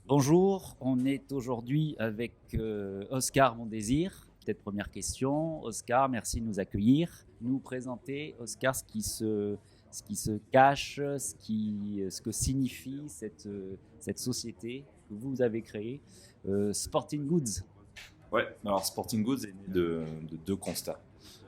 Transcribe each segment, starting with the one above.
Bonjour, on est aujourd'hui avec Oscar Mondésir. Peut-être première question. Oscar, merci de nous accueillir. Nous présenter, Oscar, ce qui se cache, ce que signifie cette société que vous avez créée, Sporting Goods. Ouais, alors Sporting Goods est né de deux constats.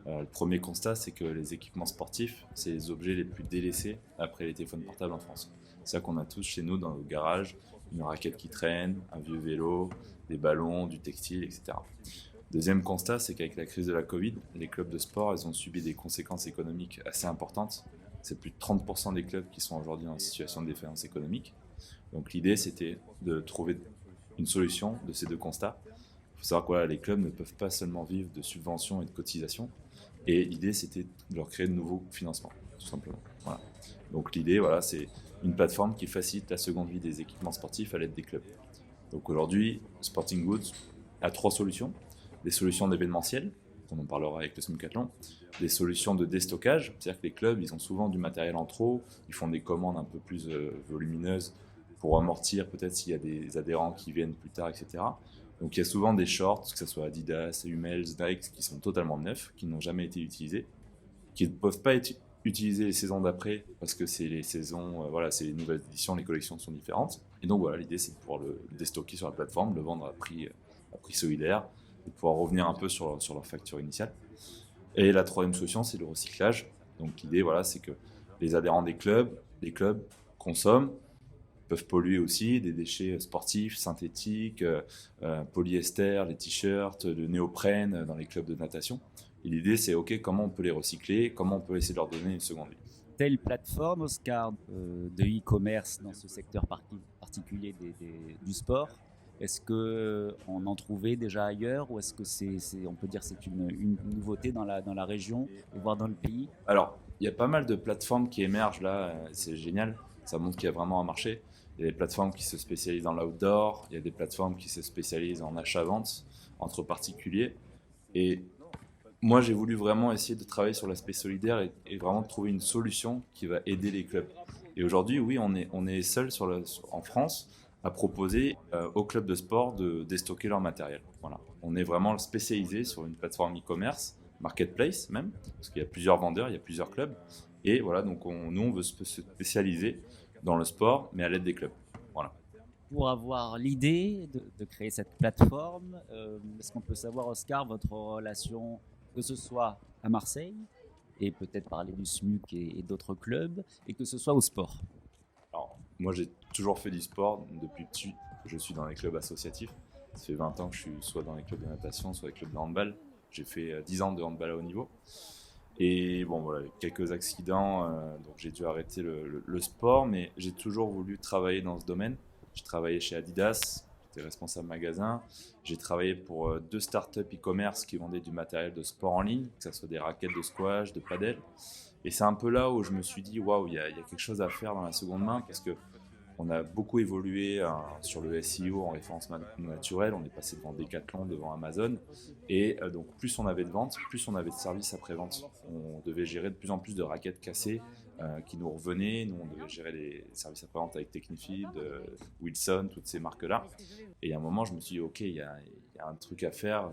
Le premier constat, c'est que les équipements sportifs, c'est les objets les plus délaissés après les téléphones portables en France. C'est ça qu'on a tous chez nous dans nos garages, une raquette qui traîne, un vieux vélo, des ballons, du textile, etc. Deuxième constat, c'est qu'avec la crise de la Covid, les clubs de sport, ils ont subi des conséquences économiques assez importantes. C'est plus de 30% des clubs qui sont aujourd'hui en situation de défaillance économique. Donc l'idée, c'était de trouver une solution de ces deux constats. Il faut savoir que voilà, les clubs ne peuvent pas seulement vivre de subventions et de cotisations. Et l'idée, c'était de leur créer de nouveaux financements, tout simplement. Voilà. Donc l'idée, voilà, c'est une plateforme qui facilite la seconde vie des équipements sportifs à l'aide des clubs. Donc aujourd'hui, Sporting Goods a trois solutions. Des solutions d'événementiel, on en parlera avec le Smukathlon, des solutions de déstockage, c'est-à-dire que les clubs, ils ont souvent du matériel en trop, ils font des commandes un peu plus volumineuses pour amortir peut-être s'il y a des adhérents qui viennent plus tard, etc. Donc il y a souvent des shorts, que ce soit Adidas, Hummels, Nike, qui sont totalement neufs, qui n'ont jamais été utilisés, qui ne peuvent pas être utilisés les saisons d'après parce que c'est les saisons, voilà, c'est les nouvelles éditions, les collections sont différentes. Et donc voilà, l'idée c'est de pouvoir le déstocker sur la plateforme, le vendre à prix solidaire, et de pouvoir revenir un peu sur leur facture initiale. Et la troisième solution, c'est le recyclage. Donc l'idée, voilà, c'est que les adhérents les clubs consomment, peuvent polluer aussi, des déchets sportifs, synthétiques, polyester, les t-shirts, le néoprène dans les clubs de natation. Et l'idée, c'est OK, comment on peut les recycler, comment on peut essayer de leur donner une seconde vie. Telle plateforme, Oscar, de e-commerce dans ce secteur particulier du sport. Est-ce qu'on en trouvait déjà ailleurs ou est-ce que on peut dire c'est une nouveauté dans la région et voire dans le pays? Alors, il y a pas mal de plateformes qui émergent là, c'est génial, ça montre qu'il y a vraiment un marché. Il y a des plateformes qui se spécialisent dans l'outdoor, il y a des plateformes qui se spécialisent en achat-vente entre particuliers. Et moi, j'ai voulu vraiment essayer de travailler sur l'aspect solidaire et vraiment de trouver une solution qui va aider les clubs. Et aujourd'hui, oui, on est seul en France à proposer aux clubs de sport de déstocker leur matériel. Voilà. On est vraiment spécialisé sur une plateforme e-commerce, marketplace même, parce qu'il y a plusieurs vendeurs, il y a plusieurs clubs. Et voilà, donc nous, on veut se spécialiser dans le sport, mais à l'aide des clubs. Voilà. Pour avoir l'idée de créer cette plateforme, est-ce qu'on peut savoir, Oscar, votre relation, que ce soit à Marseille, et peut-être parler du SMUC et d'autres clubs, et que ce soit au sport? Alors, moi, j'ai toujours fait du sport depuis petit. Je suis dans les clubs associatifs. Ça fait 20 ans que je suis soit dans les clubs de natation, soit les clubs de handball. J'ai fait 10 ans de handball à haut niveau. Et bon, voilà, quelques accidents, donc j'ai dû arrêter le sport, mais j'ai toujours voulu travailler dans ce domaine. J'ai travaillé chez Adidas, j'étais responsable magasin. J'ai travaillé pour deux startups e-commerce qui vendaient du matériel de sport en ligne, que ce soit des raquettes de squash, de padel. Et c'est un peu là où je me suis dit, waouh, il y a quelque chose à faire dans la seconde main, parce que on a beaucoup évolué sur le SEO en référence naturelle. On est passé devant Decathlon, devant Amazon. Et donc, plus on avait de ventes, plus on avait de services après-vente. On devait gérer de plus en plus de raquettes cassées qui nous revenaient. Nous, on devait gérer les services après-vente avec Technifield, Wilson, toutes ces marques-là. Et à un moment, je me suis dit, OK, il y a un truc à faire.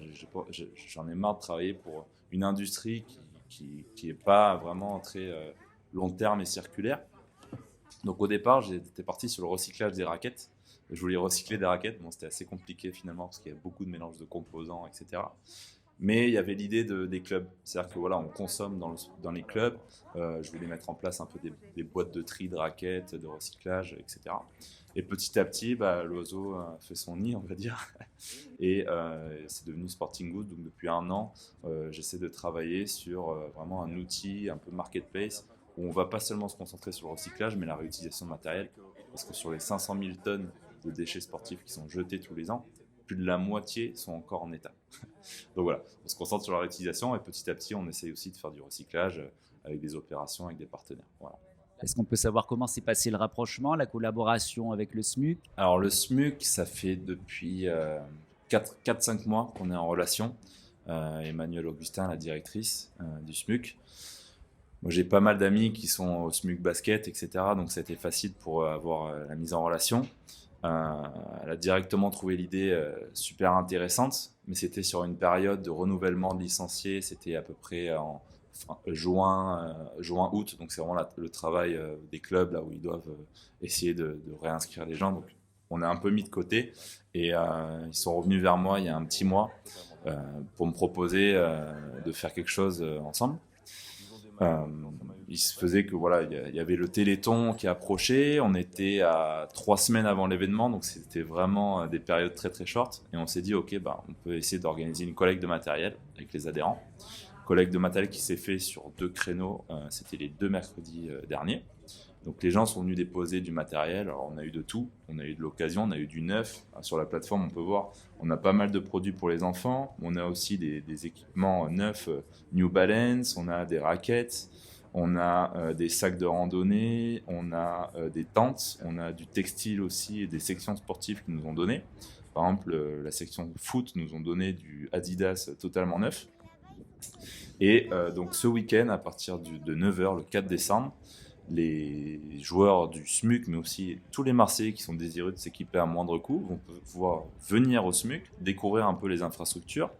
J'en ai marre de travailler pour une industrie qui est pas vraiment très long terme et circulaire. Donc au départ, j'étais parti sur le recyclage des raquettes. Je voulais recycler des raquettes. Bon, c'était assez compliqué finalement parce qu'il y a beaucoup de mélange de composants, etc. Mais il y avait l'idée des clubs. C'est-à-dire que voilà, on consomme dans les clubs. Je voulais mettre en place un peu des boîtes de tri de raquettes, de recyclage, etc. Et petit à petit, bah, l'oiseau fait son nid, on va dire. Et c'est devenu Sporting Goods. Donc depuis un an, j'essaie de travailler sur vraiment un outil un peu marketplace où on ne va pas seulement se concentrer sur le recyclage, mais la réutilisation de matériel. Parce que sur les 500 000 tonnes de déchets sportifs qui sont jetés tous les ans, plus de la moitié sont encore en état. Donc voilà, on se concentre sur la réutilisation et petit à petit, on essaye aussi de faire du recyclage avec des opérations, avec des partenaires. Voilà. Est-ce qu'on peut savoir comment s'est passé le rapprochement, la collaboration avec le SMUC? Alors le SMUC, ça fait depuis 4-5 mois qu'on est en relation. Emmanuel Augustin, la directrice du SMUC. Moi, j'ai pas mal d'amis qui sont au SMUC basket, etc. Donc, ça a été facile pour avoir la mise en relation. Elle a directement trouvé l'idée super intéressante, mais c'était sur une période de renouvellement de licenciés. C'était à peu près en juin-août. Donc c'est vraiment le travail des clubs là où ils doivent essayer de réinscrire les gens. Donc on a un peu mis de côté et ils sont revenus vers moi il y a un petit mois pour me proposer de faire quelque chose ensemble. Il se faisait que voilà, il y avait le Téléthon qui approchait. On était à 3 semaines avant l'événement, donc c'était vraiment des périodes très très short. Et on s'est dit, ok, bah, on peut essayer d'organiser une collecte de matériel avec les adhérents. Collecte de matériel qui s'est fait sur 2 créneaux. C'était les 2 mercredis derniers. Donc les gens sont venus déposer du matériel. Alors on a eu de tout. On a eu de l'occasion, on a eu du neuf. Sur la plateforme, on peut voir, on a pas mal de produits pour les enfants. On a aussi des équipements neufs, New Balance. On a des raquettes. On a des sacs de randonnée. On a des tentes. On a du textile aussi et des sections sportives qui nous ont donné. Par exemple, la section foot nous ont donné du Adidas totalement neuf. Et donc ce week-end, à partir de 9h, le 4 décembre, les joueurs du SMUC, mais aussi tous les Marseillais qui sont désireux de s'équiper à moindre coût, vont pouvoir venir au SMUC, découvrir un peu les infrastructures,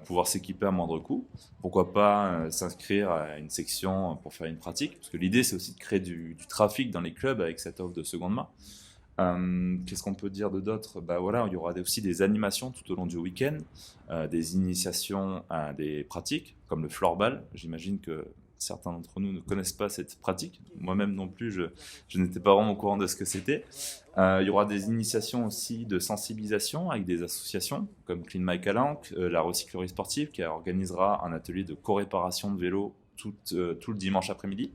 pouvoir s'équiper à moindre coût. Pourquoi pas s'inscrire à une section pour faire une pratique, parce que l'idée c'est aussi de créer du trafic dans les clubs avec cette offre de seconde main. Qu'est-ce qu'on peut dire de d'autres? Bah voilà, il y aura aussi des animations tout au long du week-end, des initiations à des pratiques, comme le floorball. J'imagine que certains d'entre nous ne connaissent pas cette pratique. Moi-même non plus, je n'étais pas vraiment au courant de ce que c'était. Il y aura des initiations aussi de sensibilisation avec des associations, comme Clean My Calanque, la recyclerie sportive, qui organisera un atelier de co-réparation de vélos tout le dimanche après-midi.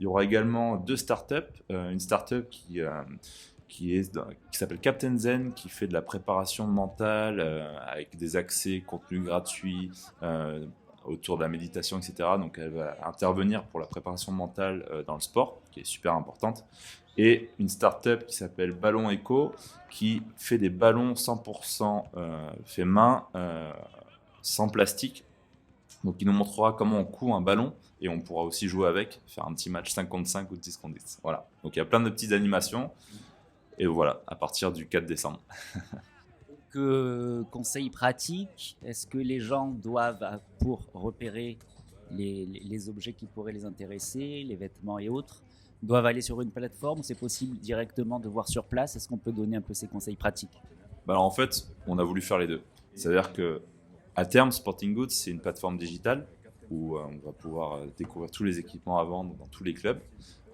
Il y aura également 2 startups, une startup qui s'appelle Captain Zen, qui fait de la préparation mentale avec des accès, contenus gratuits autour de la méditation, etc. Donc elle va intervenir pour la préparation mentale dans le sport, qui est super importante. Et une start-up qui s'appelle Ballon Eco, qui fait des ballons 100% fait main, sans plastique. Donc il nous montrera comment on coud un ballon et on pourra aussi jouer avec, faire un petit match 5 contre 5 ou 10 contre 10. Voilà. Donc il y a plein de petites animations. Et voilà, à partir du 4 décembre. Que conseils pratiques, est-ce que les gens doivent, pour repérer les objets qui pourraient les intéresser, les vêtements et autres, doivent aller sur une plateforme ou c'est possible directement de voir sur place? Est-ce qu'on peut donner un peu ces conseils pratiques? Bah alors en fait, on a voulu faire les deux. C'est-à-dire qu'à terme, Sporting Goods, c'est une plateforme digitale où on va pouvoir découvrir tous les équipements à vendre dans tous les clubs.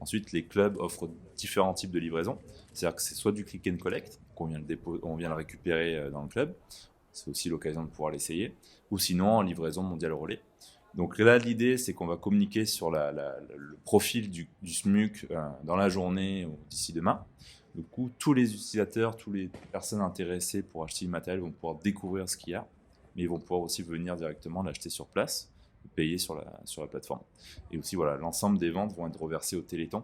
Ensuite, les clubs offrent différents types de livraison. C'est-à-dire que c'est soit du click and collect, qu'on vient le récupérer dans le club. C'est aussi l'occasion de pouvoir l'essayer. Ou sinon, en livraison mondiale relais. Donc là, l'idée, c'est qu'on va communiquer sur le profil du SMUC dans la journée ou d'ici demain. Du coup, tous les utilisateurs, toutes les personnes intéressées pour acheter du matériel vont pouvoir découvrir ce qu'il y a. Mais ils vont pouvoir aussi venir directement l'acheter sur place, payer sur la plateforme. Et aussi, voilà, l'ensemble des ventes vont être reversées au Téléthon.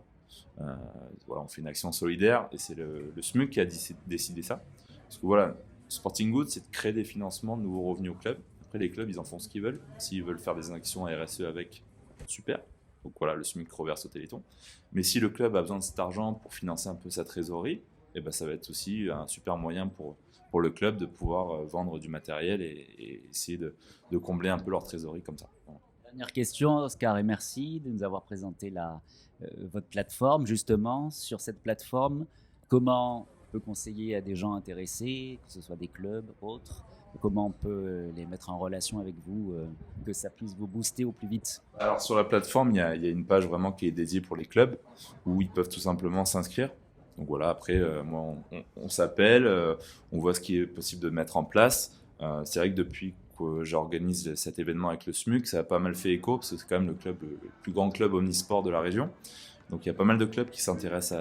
Voilà, on fait une action solidaire et c'est le SMUC qui a décidé ça. Parce que voilà, Sporting Goods, c'est de créer des financements de nouveaux revenus au club. Après, les clubs, ils en font ce qu'ils veulent. S'ils veulent faire des actions RSE avec, super. Donc voilà, le SMUC reverse au Téléthon. Mais si le club a besoin de cet argent pour financer un peu sa trésorerie, eh ben, ça va être aussi un super moyen pour le club de pouvoir vendre du matériel et essayer de combler un peu leur trésorerie comme ça. Voilà. Dernière question, Oscar, et merci de nous avoir présenté votre plateforme. Justement, sur cette plateforme, comment on peut conseiller à des gens intéressés, que ce soit des clubs, autres, comment on peut les mettre en relation avec vous, que ça puisse vous booster au plus vite? Alors sur la plateforme, il y a une page vraiment qui est dédiée pour les clubs où ils peuvent tout simplement s'inscrire. Donc voilà, après, moi, on s'appelle, on voit ce qui est possible de mettre en place. C'est vrai que depuis que j'organise cet événement avec le SMUC, ça a pas mal fait écho parce que c'est quand même le plus grand club omnisport de la région. Donc il y a pas mal de clubs qui s'intéressent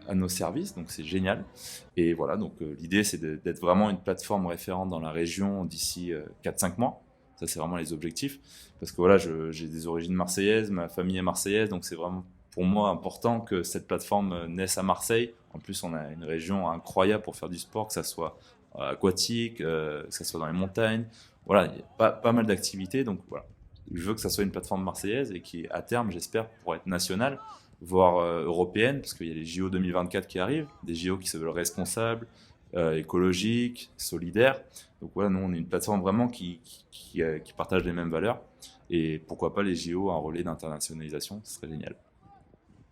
à nos services, donc c'est génial. Et voilà, donc l'idée c'est d'être vraiment une plateforme référente dans la région d'ici 4-5 mois. Ça c'est vraiment les objectifs. Parce que voilà, j'ai des origines marseillaises, ma famille est marseillaise, donc c'est vraiment pour moi important que cette plateforme naisse à Marseille. En plus, on a une région incroyable pour faire du sport, que ça soit aquatique, que ça soit dans les montagnes. Voilà, il y a pas mal d'activités, donc voilà. Je veux que ça soit une plateforme marseillaise et qui, à terme, j'espère, pourra être nationale. voire européenne, parce qu'il y a les JO 2024 qui arrivent, des JO qui se veulent responsables, écologiques, solidaires. Donc voilà, nous on est une plateforme vraiment qui partage les mêmes valeurs. Et pourquoi pas les JO, un relais d'internationalisation, ce serait génial.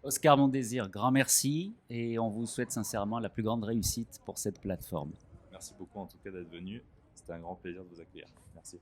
Oscar Mondésir, grand merci et on vous souhaite sincèrement la plus grande réussite pour cette plateforme. Merci beaucoup en tout cas d'être venu. C'était un grand plaisir de vous accueillir. Merci.